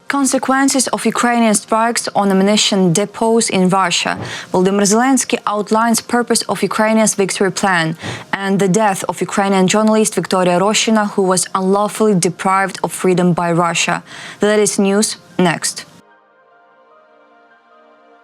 Consequences of Ukrainian strikes on ammunition depots in Russia. Volodymyr Zelenskyy outlines purpose of Ukraine's victory plan and the death of Ukrainian journalist Victoria Ros, who was unlawfully deprived of freedom by Russia. The latest news next.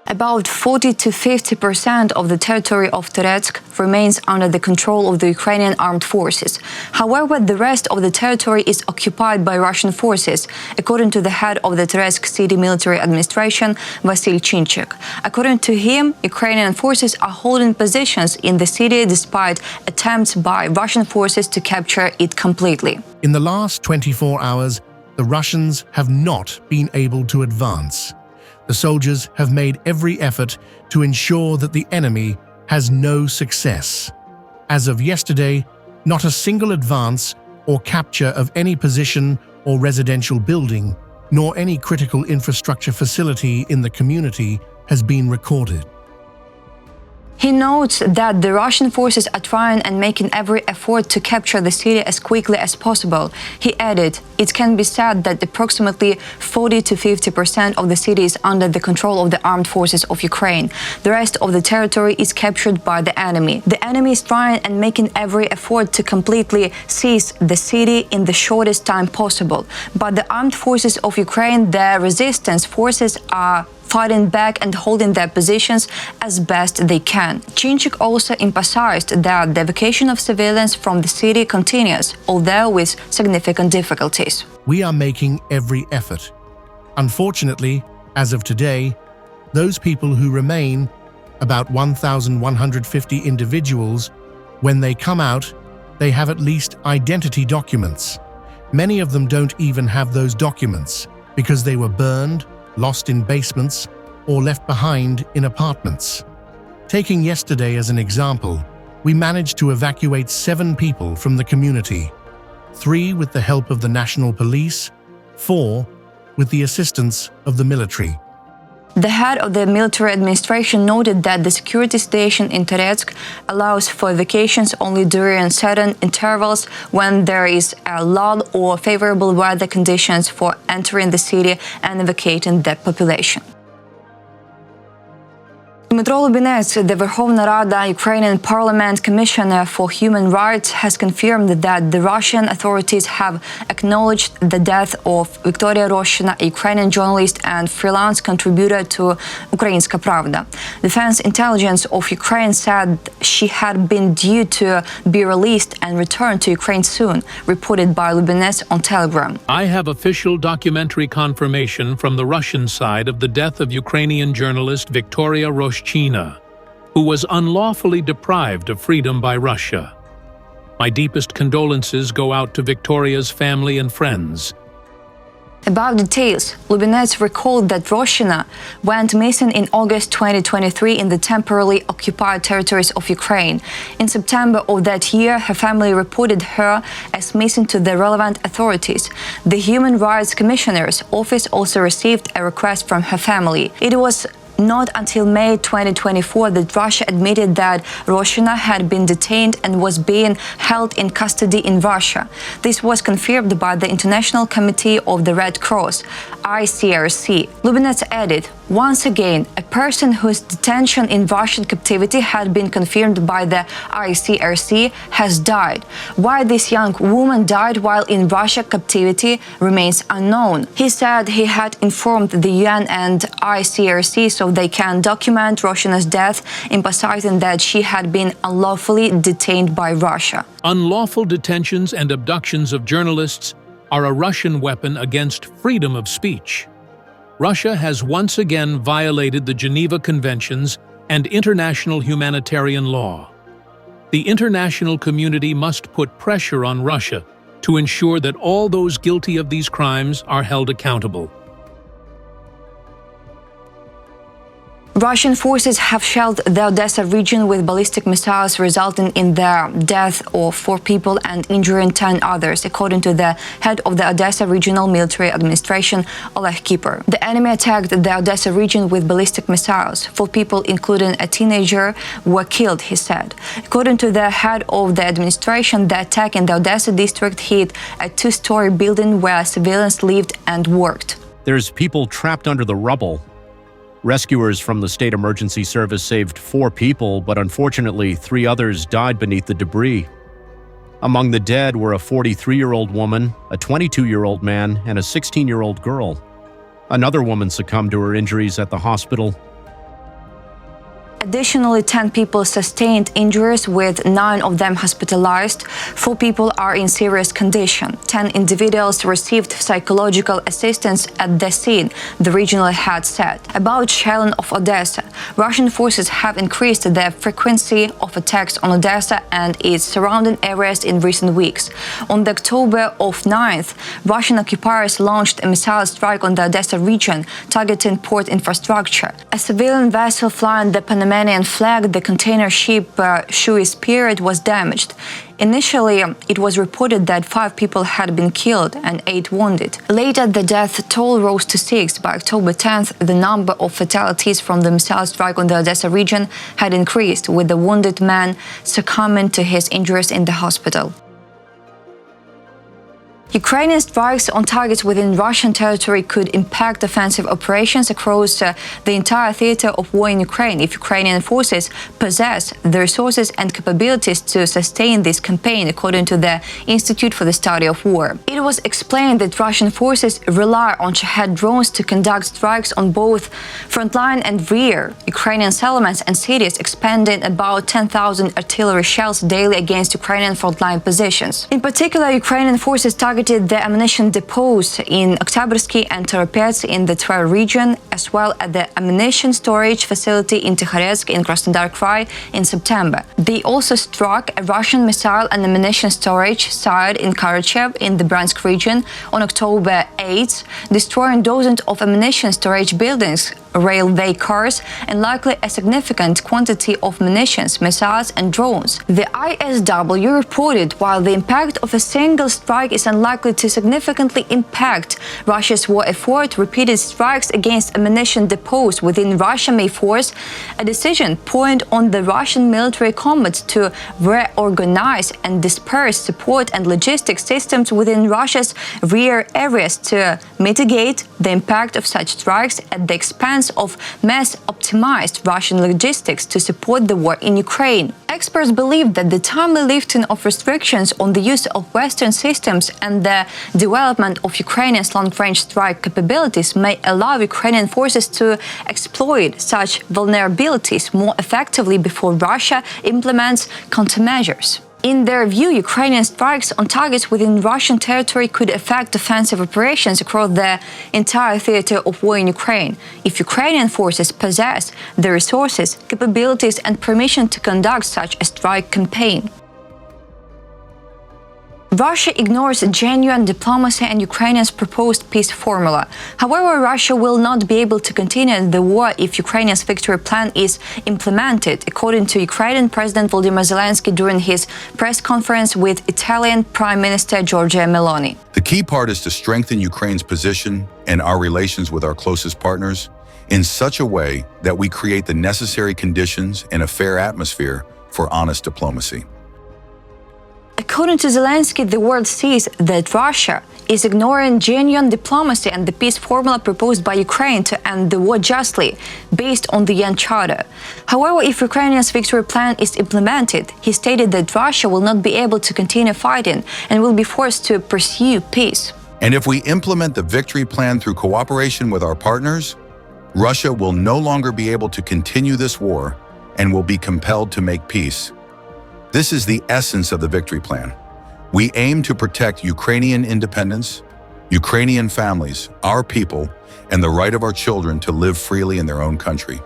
About 40 to 50% of the territory of Toretsk remains under the control of the Ukrainian Armed Forces. However, the rest of the territory is occupied by Russian forces, according to the head of the Toretsk City Military Administration, Vasyl Chinchik. According to him, Ukrainian forces are holding positions in the city despite attempts by Russian forces to capture it completely. In the last 24 hours, the Russians have not been able to advance. The soldiers have made every effort to ensure that the enemy has no success. As of yesterday, not a single advance or capture of any position or residential building, nor any critical infrastructure facility in the community has been recorded. He notes that the Russian forces are trying and making every effort to capture the city as quickly as possible. He added, it can be said that approximately 40 to 50% of the city is under the control of the armed forces of Ukraine. The rest of the territory is captured by the enemy. The enemy is trying and making every effort to completely seize the city in the shortest time possible. But the armed forces of Ukraine, their resistance forces, are fighting back and holding their positions as best they can. Chinchik also emphasized that the evacuation of civilians from the city continues, although with significant difficulties. We are making every effort. Unfortunately, as of today, those people who remain, about 1,150 individuals, when they come out, they have at least identity documents. Many of them don't even have those documents because they were burned, lost in basements, or left behind in apartments. Taking yesterday as an example, we managed to evacuate 7 people from the community, 3 with the help of the national police, 4 with the assistance of the military. The head of the military administration noted that the security station in Toretsk allows for evacuations only during certain intervals when there is a lull or favorable weather conditions for entering the city and evacuating the population. Dmytro Lubinets, the Verkhovna Rada Ukrainian Parliament Commissioner for Human Rights, has confirmed that the Russian authorities have acknowledged the death of Victoria Ros, a Ukrainian journalist and freelance contributor to Ukrainska Pravda. Defense intelligence of Ukraine said she had been due to be released and return to Ukraine soon, reported by Lubinets on Telegram. I have official documentary confirmation from the Russian side of the death of Ukrainian journalist Victoria Ros, who was unlawfully deprived of freedom by Russia. My deepest condolences go out to Victoria's family and friends. About details, Lubinets recalled that Roshina went missing in August 2023 in the temporarily occupied territories of Ukraine. In September of that year, her family reported her as missing to the relevant authorities. The Human Rights Commissioner's office also received a request from her family. It was not until May 2024 that Russia admitted that Roshina had been detained and was being held in custody in Russia. This was confirmed by the International Committee of the Red Cross, ICRC. Lubinets added, once again, a person whose detention in Russian captivity had been confirmed by the ICRC has died. Why this young woman died while in Russia captivity remains unknown. He said he had informed the UN and ICRC so they can document Roshina's death, emphasizing that she had been unlawfully detained by Russia. Unlawful detentions and abductions of journalists are a Russian weapon against freedom of speech. Russia has once again violated the Geneva Conventions and international humanitarian law. The international community must put pressure on Russia to ensure that all those guilty of these crimes are held accountable. Russian forces have shelled the Odessa region with ballistic missiles, resulting in the death of 4 people and injuring 10 others, according to the head of the Odessa Regional Military Administration, Oleh Bilan. The enemy attacked the Odessa region with ballistic missiles. 4 people, including a teenager, were killed, he said. According to the head of the administration, the attack in the Odessa district hit a 2-story building where civilians lived and worked. There's people trapped under the rubble. Rescuers from the State Emergency Service saved 4 people, but unfortunately 3 others died beneath the debris. Among the dead were a 43-year-old woman, a 22-year-old man, and a 16-year-old girl. Another woman succumbed to her injuries at the hospital. Additionally, 10 people sustained injuries, with 9 of them hospitalized. 4 people are in serious condition. 10 individuals received psychological assistance at the scene, the regional head said. About shelling of Odessa, Russian forces have increased the frequency of attacks on Odessa and its surrounding areas in recent weeks. On the October 9th, Russian occupiers launched a missile strike on the Odessa region, targeting port infrastructure. A civilian vessel flying the Panamanian flag, the container ship Shui Spirit, was damaged. Initially, it was reported that 5 people had been killed and 8 wounded. Later, the death toll rose to 6. By October 10th, the number of fatalities from the missile strike on the Odessa region had increased, with the wounded man succumbing to his injuries in the hospital. Ukrainian strikes on targets within Russian territory could impact offensive operations across the entire theater of war in Ukraine if Ukrainian forces possess the resources and capabilities to sustain this campaign, according to the Institute for the Study of War. It was explained that Russian forces rely on Shahed drones to conduct strikes on both frontline and rear Ukrainian settlements and cities, expending about 10,000 artillery shells daily against Ukrainian frontline positions. In particular, Ukrainian forces targeted the ammunition depots in Oktyabrski and Toropets in the Tver region, as well as the ammunition storage facility in Tikhoretsk in Krasnodar Krai in September. They also struck a Russian missile and ammunition storage site in Karachev in the Bryansk region on October 8th, destroying dozens of ammunition storage buildings, railway cars, and likely a significant quantity of munitions, missiles, and drones. The ISW reported while the impact of a single strike is unlikely to significantly impact Russia's war effort, repeated strikes against ammunition depots within Russia may force a decision point on the Russian military combat to reorganize and disperse support and logistics systems within Russia's rear areas to mitigate the impact of such strikes at the expense of mass-optimized Russian logistics to support the war in Ukraine. Experts believe that the timely lifting of restrictions on the use of Western systems and the development of Ukrainians' long-range strike capabilities may allow Ukrainian forces to exploit such vulnerabilities more effectively before Russia implements countermeasures. In their view, Ukrainian strikes on targets within Russian territory could affect offensive operations across the entire theater of war in Ukraine if Ukrainian forces possess the resources, capabilities, and permission to conduct such a strike campaign. Russia ignores genuine diplomacy and Ukraine's proposed peace formula. However, Russia will not be able to continue the war if Ukraine's victory plan is implemented, according to Ukrainian President Volodymyr Zelenskyy during his press conference with Italian Prime Minister Giorgia Meloni. The key part is to strengthen Ukraine's position and our relations with our closest partners in such a way that we create the necessary conditions and a fair atmosphere for honest diplomacy. According to Zelenskyy, the world sees that Russia is ignoring genuine diplomacy and the peace formula proposed by Ukraine to end the war justly, based on the UN Charter. However, if Ukraine's victory plan is implemented, he stated that Russia will not be able to continue fighting and will be forced to pursue peace. And if we implement the victory plan through cooperation with our partners, Russia will no longer be able to continue this war and will be compelled to make peace. This is the essence of the victory plan. We aim to protect Ukrainian independence, Ukrainian families, our people, and the right of our children to live freely in their own country.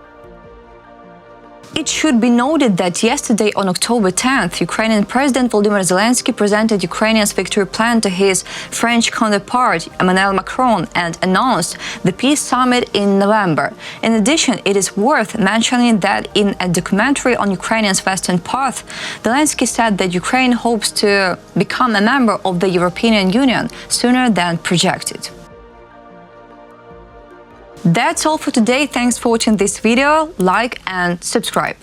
It should be noted that yesterday, on October 10th, Ukrainian President Volodymyr Zelenskyy presented Ukraine's victory plan to his French counterpart, Emmanuel Macron, and announced the peace summit in November. In addition, it is worth mentioning that in a documentary on Ukraine's Western path, Zelenskyy said that Ukraine hopes to become a member of the European Union sooner than projected. That's all for today. Thanks for watching this video. Like and subscribe.